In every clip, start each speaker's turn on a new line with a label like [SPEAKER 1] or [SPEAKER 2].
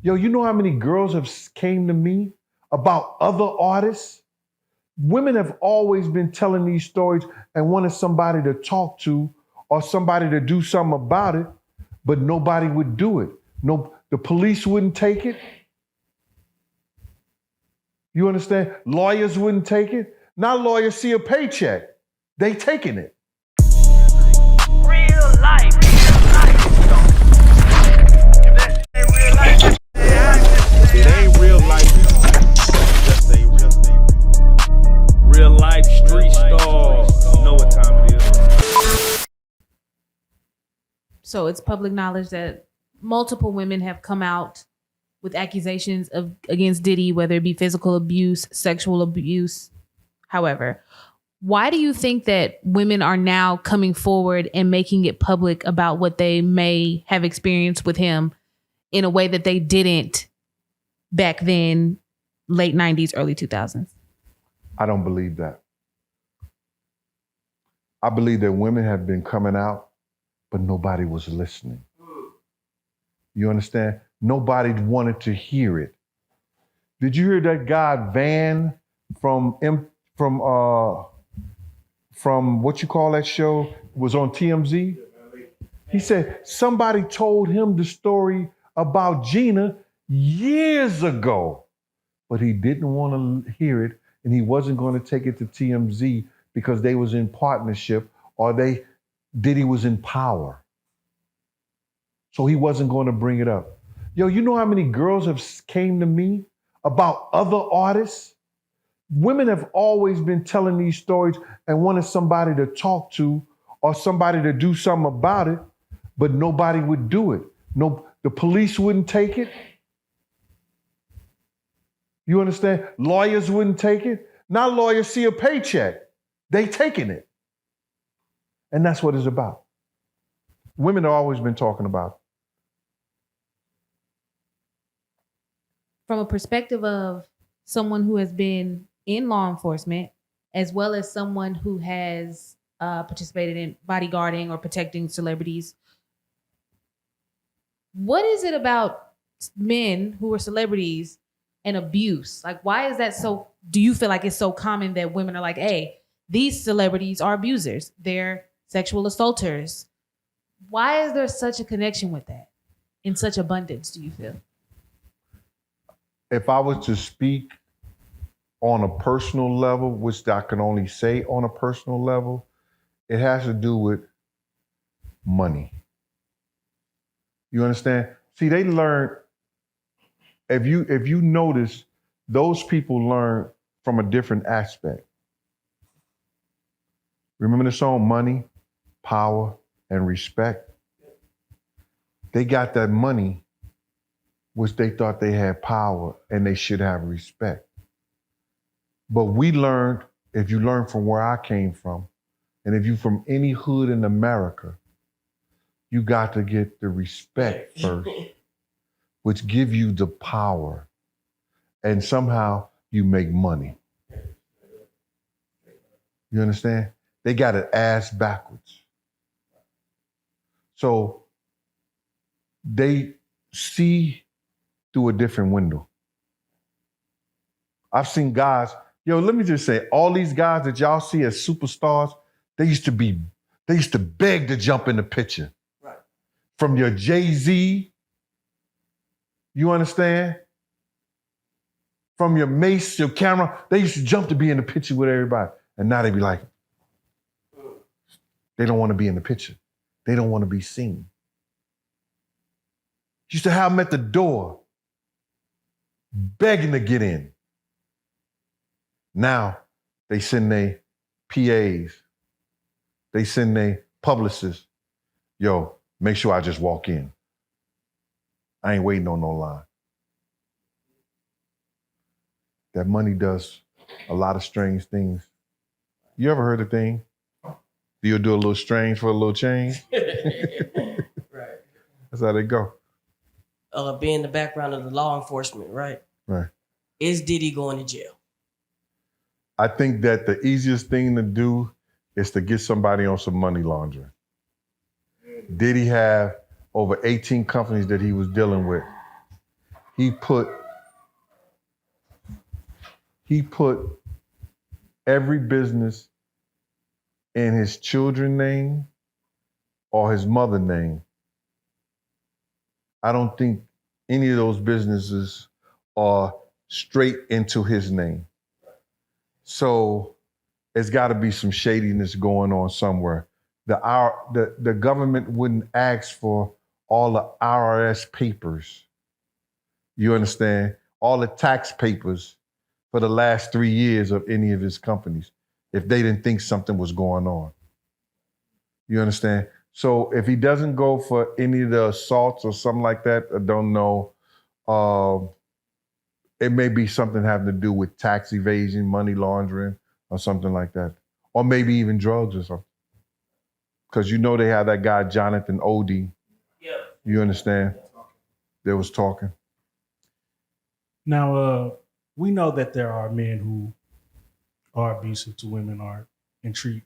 [SPEAKER 1] Yo, you know how many girls have came to me about other artists? Women have always been telling these stories and wanted somebody to talk to or somebody to do something about it, but nobody would do it. No, the police wouldn't take it. You understand? Lawyers wouldn't take it. Now lawyers see a paycheck. They taking it.
[SPEAKER 2] Real life.
[SPEAKER 3] It ain't real life. Just ain't real life. Street stars. You know what time it is.
[SPEAKER 4] So it's public knowledge that multiple women have come out with accusations against Diddy, whether it be physical abuse, sexual abuse. However, why do you think that women are now coming forward and making it public about what they may have experienced with him in a way that they didn't back then, late 90s, early 2000s?
[SPEAKER 1] I don't believe that. I believe that women have been coming out, but nobody was listening. You understand? Nobody wanted to hear it. Did you hear that guy Van from what you call that show, was on TMZ? He said somebody told him the story about Gina years ago, but he didn't want to hear it, and he wasn't going to take it to TMZ because they was in partnership or Diddy was in power. So he wasn't going to bring it up. Yo, you know how many girls have came to me about other artists? Women have always been telling these stories and wanted somebody to talk to or somebody to do something about it, but nobody would do it. No, the police wouldn't take it. You understand? Lawyers wouldn't take it. Now lawyers see a paycheck. They taking it. And that's what it's about. Women have always been talking about it.
[SPEAKER 4] From a perspective of someone who has been in law enforcement, as well as someone who has participated in bodyguarding or protecting celebrities, what is it about men who are celebrities and abuse? Like, why is that so? Do you feel like it's so common that women are like, hey, these celebrities are abusers, they're sexual assaulters? Why is there such a connection with that in such abundance, do you feel?
[SPEAKER 1] If I was to speak on a personal level, which I can only say on a personal level, it has to do with money. You understand? See, they learn, if you notice, those people learn from a different aspect. Remember the song Money, Power, and Respect? They got that money, which they thought they had power and they should have respect. But we learned, if you learn from where I came from, and if you from any hood in America, you got to get the respect first, which give you the power. And somehow you make money. You understand? They got it ass backwards. So they see through a different window. I've seen guys, yo, let me just say, all these guys that y'all see as superstars, they used to beg to jump in the picture.
[SPEAKER 5] Right.
[SPEAKER 1] From your Jay-Z, you understand? From your Mace, your camera, they used to jump to be in the picture with everybody. And now they be like, they don't want to be in the picture. They don't want to be seen. Used to have them at the door, begging to get in. Now, they send their PAs, they send their publicists, yo, make sure I just walk in. I ain't waiting on no line. That money does a lot of strange things. You ever heard a thing? You'll do a little strange for a little change?
[SPEAKER 5] Right.
[SPEAKER 1] That's how they go.
[SPEAKER 5] Being the background of the law enforcement, right?
[SPEAKER 1] Right.
[SPEAKER 5] Is Diddy going to jail?
[SPEAKER 1] I think that the easiest thing to do is to get somebody on some money laundering. Did he have over 18 companies that he was dealing with? he put every business in his children's name or his mother's name. I don't think any of those businesses are straight into his name. So it's got to be some shadiness going on somewhere. The government wouldn't ask for all the IRS papers. You understand? All the tax papers for the last 3 years of any of his companies if they didn't think something was going on. You understand? So if he doesn't go for any of the assaults or something like that, I don't know. It may be something having to do with tax evasion, money laundering, or something like that. Or maybe even drugs or something. Because you know they have that guy, Jonathan Odie. Yep. You understand? They was talking.
[SPEAKER 2] Now, we know that there are men who are abusive to women and treat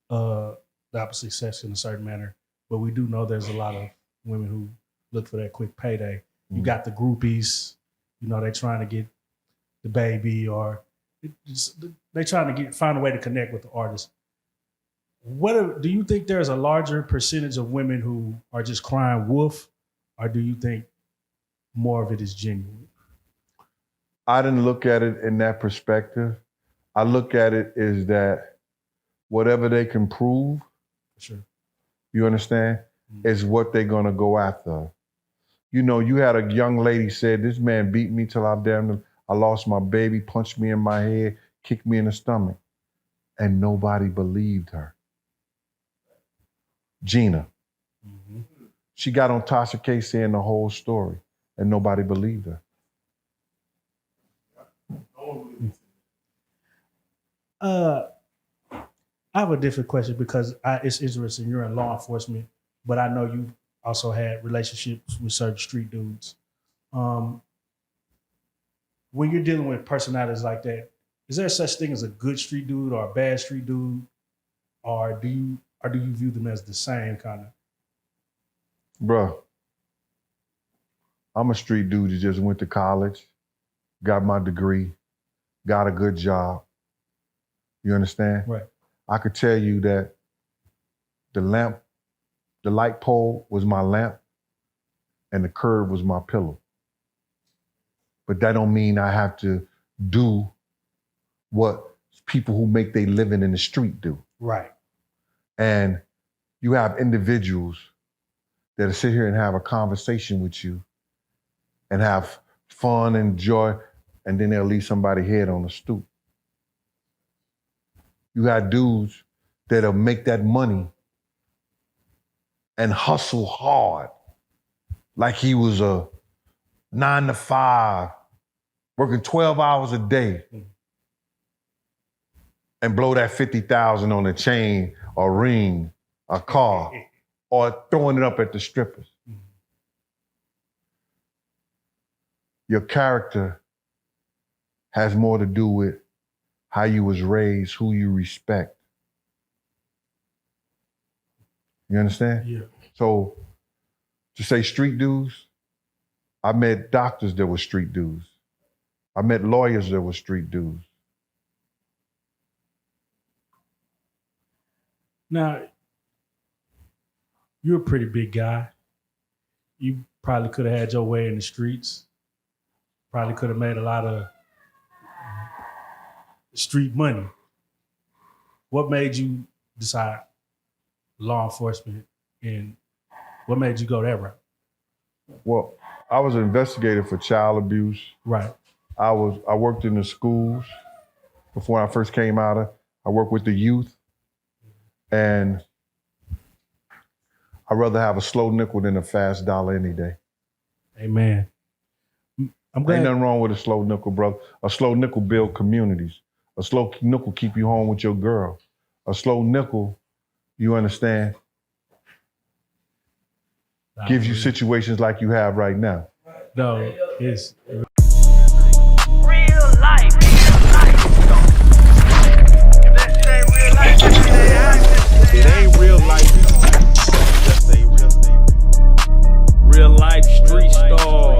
[SPEAKER 2] the opposite sex in a certain manner. But we do know there's a lot of women who look for that quick payday. You got the groupies, you know, they're trying to get the baby, or they're trying to find a way to connect with the artist. Do you think there's a larger percentage of women who are just crying wolf, or do you think more of it is genuine?
[SPEAKER 1] I didn't look at it in that perspective. I look at it as that whatever they can prove,
[SPEAKER 2] sure,
[SPEAKER 1] you understand, is what they're gonna go after. You know, you had a young lady said, this man beat me till I lost my baby, punched me in my head, kicked me in the stomach. And nobody believed her. Gina. Mm-hmm. She got on Tasha K saying the whole story and nobody believed her.
[SPEAKER 2] I have a different question because it's interesting. You're in law enforcement, but I know you also had relationships with certain street dudes. When you're dealing with personalities like that, is there such thing as a good street dude or a bad street dude? Or do you view them as the same kind of?
[SPEAKER 1] Bruh, I'm a street dude that just went to college, got my degree, got a good job. You understand?
[SPEAKER 2] Right.
[SPEAKER 1] I could tell you that the light pole was my lamp and the curb was my pillow. But that don't mean I have to do what people who make their living in the street do.
[SPEAKER 2] Right.
[SPEAKER 1] And you have individuals that'll sit here and have a conversation with you and have fun and joy, and then they'll leave somebody's head on the stoop. You got dudes that'll make that money and hustle hard like he was a 9 to 5, working 12 hours a day, and blow that 50,000 on a chain, a ring, a car, or throwing it up at the strippers. Your character has more to do with how you was raised, who you respect. You understand?
[SPEAKER 2] Yeah.
[SPEAKER 1] So to say street dudes, I met doctors that were street dudes. I met lawyers that were street dudes.
[SPEAKER 2] Now, you're a pretty big guy. You probably could have had your way in the streets. Probably could have made a lot of street money. What made you decide law enforcement, and what made you go that route?
[SPEAKER 1] Well, I was an investigator for child abuse.
[SPEAKER 2] Right.
[SPEAKER 1] I worked in the schools before I first came out. I worked with the youth, and I'd rather have a slow nickel than a fast dollar any day.
[SPEAKER 2] Amen. I'm glad.
[SPEAKER 1] Ain't nothing wrong with a slow nickel, brother. A slow nickel build communities. A slow nickel keep you home with your girl. A slow nickel, you understand, gives you situations like you have right now.
[SPEAKER 2] No, it's
[SPEAKER 3] Real life. If that shit ain't real life, it ain't real life. Just a real life street star.